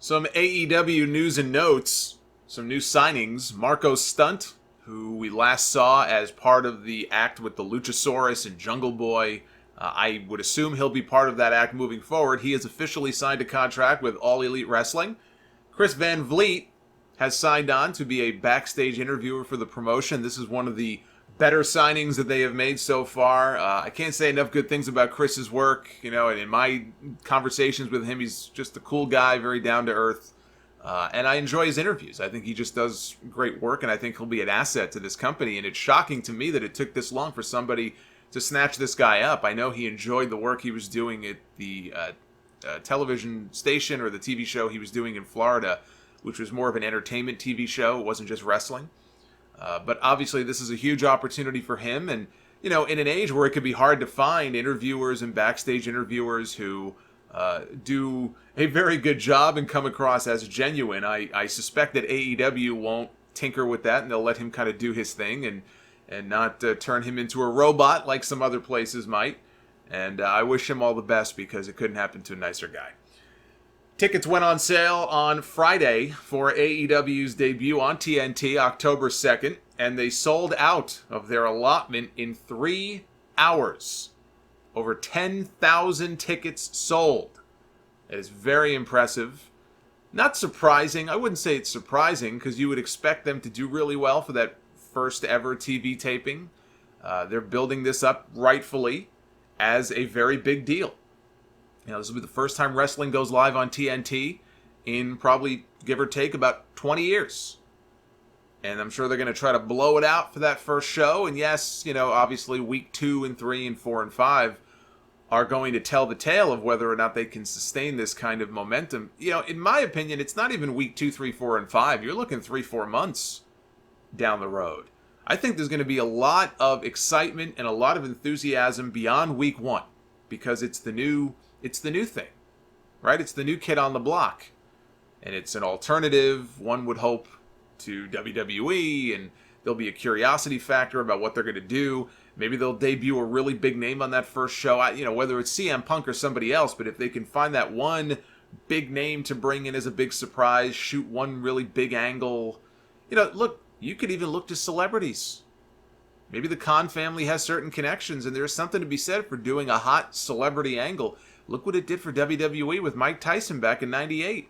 Some AEW news and notes, some new signings. Marco Stunt, who we last saw as part of the act with the Luchasaurus and Jungle Boy. I would assume he'll be part of that act moving forward. He has officially signed a contract with All Elite Wrestling. Chris Van Vliet has signed on to be a backstage interviewer for the promotion. This is one of the better signings that they have made so far. I can't say enough good things about Chris's work. And in my conversations with him, he's just a cool guy, very down to earth. And I enjoy his interviews. I think he just does great work, and I think he'll be an asset to this company. And it's shocking to me that it took this long for somebody to snatch this guy up. I know he enjoyed the work he was doing at the television station or the TV show he was doing in Florida, which was more of an entertainment TV show. It wasn't just wrestling. But obviously this is a huge opportunity for him. And, in an age where it could be hard to find interviewers and backstage interviewers who do a very good job and come across as genuine, I suspect that AEW won't tinker with that, and they'll let him kind of do his thing and not turn him into a robot like some other places might. And I wish him all the best because it couldn't happen to a nicer guy. Tickets went on sale on Friday for AEW's debut on TNT, October 2nd, and they sold out of their allotment in 3 hours. Over 10,000 tickets sold. It is very impressive. Not surprising. I wouldn't say it's surprising because you would expect them to do really well for that first ever TV taping. They're building this up rightfully as a very big deal. This will be the first time wrestling goes live on TNT in probably, give or take, about 20 years. And I'm sure they're going to try to blow it out for that first show. And yes, obviously week 2 and 3 and 4 and 5 are going to tell the tale of whether or not they can sustain this kind of momentum. In my opinion, it's not even week 2, 3, 4, and 5. You're looking 3-4 months down the road. I think there's going to be a lot of excitement and a lot of enthusiasm beyond week 1 because it's the new thing, right? It's the new kid on the block. And it's an alternative, one would hope, to WWE, and there'll be a curiosity factor about what they're going to do. Maybe they'll debut a really big name on that first show, whether it's CM Punk or somebody else, but if they can find that one big name to bring in as a big surprise, shoot one really big angle. Look, you could even look to celebrities. Maybe the Khan family has certain connections, and there's something to be said for doing a hot celebrity angle. Look what it did for WWE with Mike Tyson back in '98.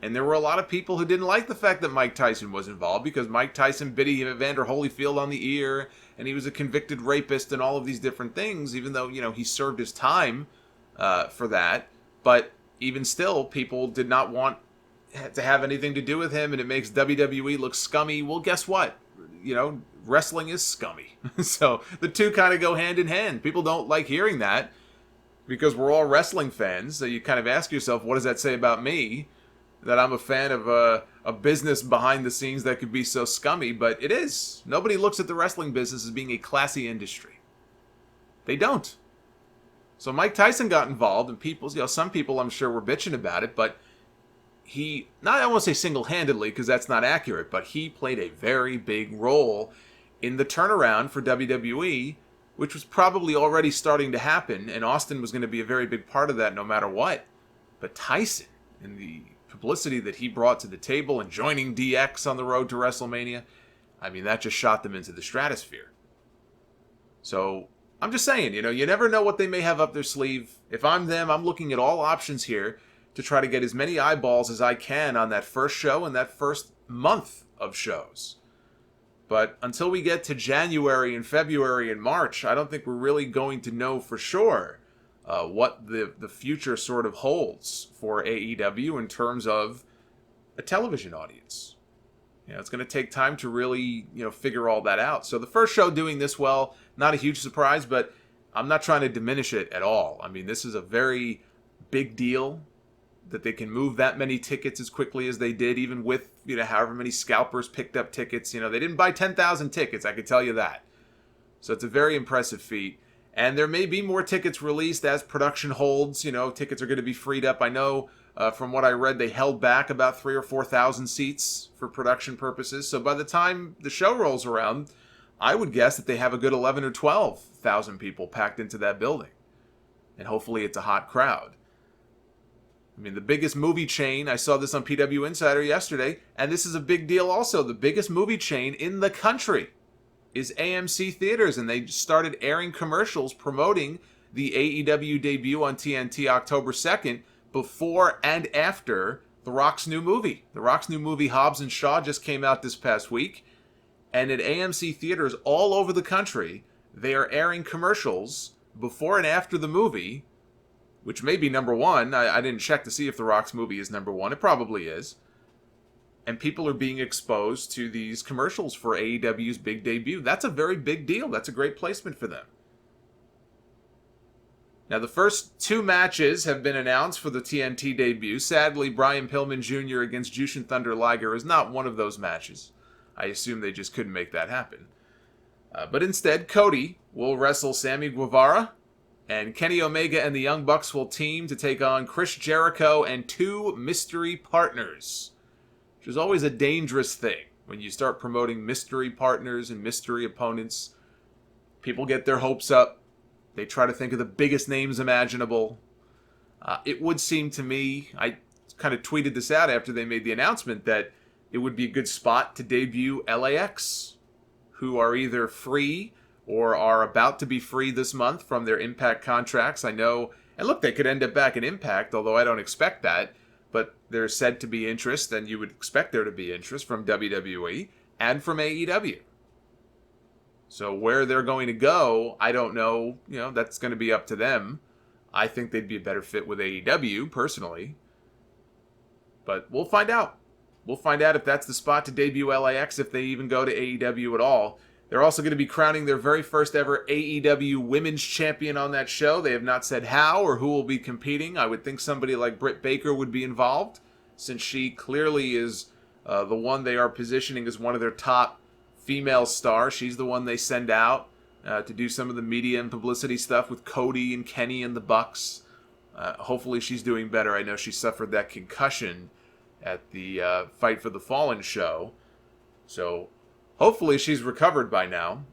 And there were a lot of people who didn't like the fact that Mike Tyson was involved because Mike Tyson bit Evander Holyfield on the ear, and he was a convicted rapist and all of these different things, even though, he served his time for that. But even still, people did not want to have anything to do with him, and it makes WWE look scummy. Well, guess what? Wrestling is scummy. So the two kind of go hand in hand. People don't like hearing that because we're all wrestling fans. So you kind of ask yourself, what does that say about me? That I'm a fan of a business behind the scenes that could be so scummy, but it is. Nobody looks at the wrestling business as being a classy industry. They don't. So Mike Tyson got involved, and some people I'm sure were bitching about it, but I don't want to say single-handedly because that's not accurate, but he played a very big role in the turnaround for WWE, which was probably already starting to happen, and Austin was going to be a very big part of that no matter what. But Tyson, and the publicity that he brought to the table and joining DX on the road to WrestleMania, that just shot them into the stratosphere. So I'm just saying, you never know what they may have up their sleeve. If I'm them, I'm looking at all options here to try to get as many eyeballs as I can on that first show and that first month of shows. But until we get to January and February and March, I don't think we're really going to know for sure what the future sort of holds for AEW in terms of a television audience. It's going to take time to really, figure all that out. So the first show doing this well, not a huge surprise, but I'm not trying to diminish it at all. This is a very big deal that they can move that many tickets as quickly as they did, even with, however many scalpers picked up tickets. They didn't buy 10,000 tickets, I can tell you that. So it's a very impressive feat. And there may be more tickets released as production holds. Tickets are going to be freed up. I know from what I read, they held back about 3,000 or 4,000 seats for production purposes. So by the time the show rolls around, I would guess that they have a good 11,000 or 12,000 people packed into that building. And hopefully it's a hot crowd. I mean, the biggest movie chain, I saw this on PW Insider yesterday, and this is a big deal also. The biggest movie chain in the country is AMC Theaters, and they started airing commercials promoting the AEW debut on TNT October 2nd before and after The Rock's new movie. The Rock's new movie, Hobbs and Shaw, just came out this past week, and at AMC Theaters all over the country, they are airing commercials before and after the movie, which may be number one. I didn't check to see if The Rock's movie is number one. It probably is. And people are being exposed to these commercials for AEW's big debut. That's a very big deal. That's a great placement for them. Now, the first 2 matches have been announced for the TNT debut. Sadly, Brian Pillman Jr. against Jushin Thunder Liger is not one of those matches. I assume they just couldn't make that happen. But instead, Cody will wrestle Sammy Guevara, and Kenny Omega and the Young Bucks will team to take on Chris Jericho and 2 mystery partners, which is always a dangerous thing. When you start promoting mystery partners and mystery opponents, people get their hopes up. They try to think of the biggest names imaginable. It would seem to me, I kind of tweeted this out after they made the announcement, that it would be a good spot to debut LAX, who are either free or are about to be free this month from their Impact contracts. I know, and look, they could end up back in Impact, although I don't expect that, but there's said to be interest, and you would expect there to be interest from WWE and from AEW. So where they're going to go, I don't know. That's going to be up to them. I think they'd be a better fit with AEW, personally. But we'll find out. We'll find out if that's the spot to debut LAX, if they even go to AEW at all. They're also going to be crowning their very first ever AEW Women's Champion on that show. They have not said how or who will be competing. I would think somebody like Britt Baker would be involved, since she clearly is the one they are positioning as one of their top female stars. She's the one they send out to do some of the media and publicity stuff with Cody and Kenny and the Bucks. Hopefully she's doing better. I know she suffered that concussion at the Fight for the Fallen show. So hopefully she's recovered by now.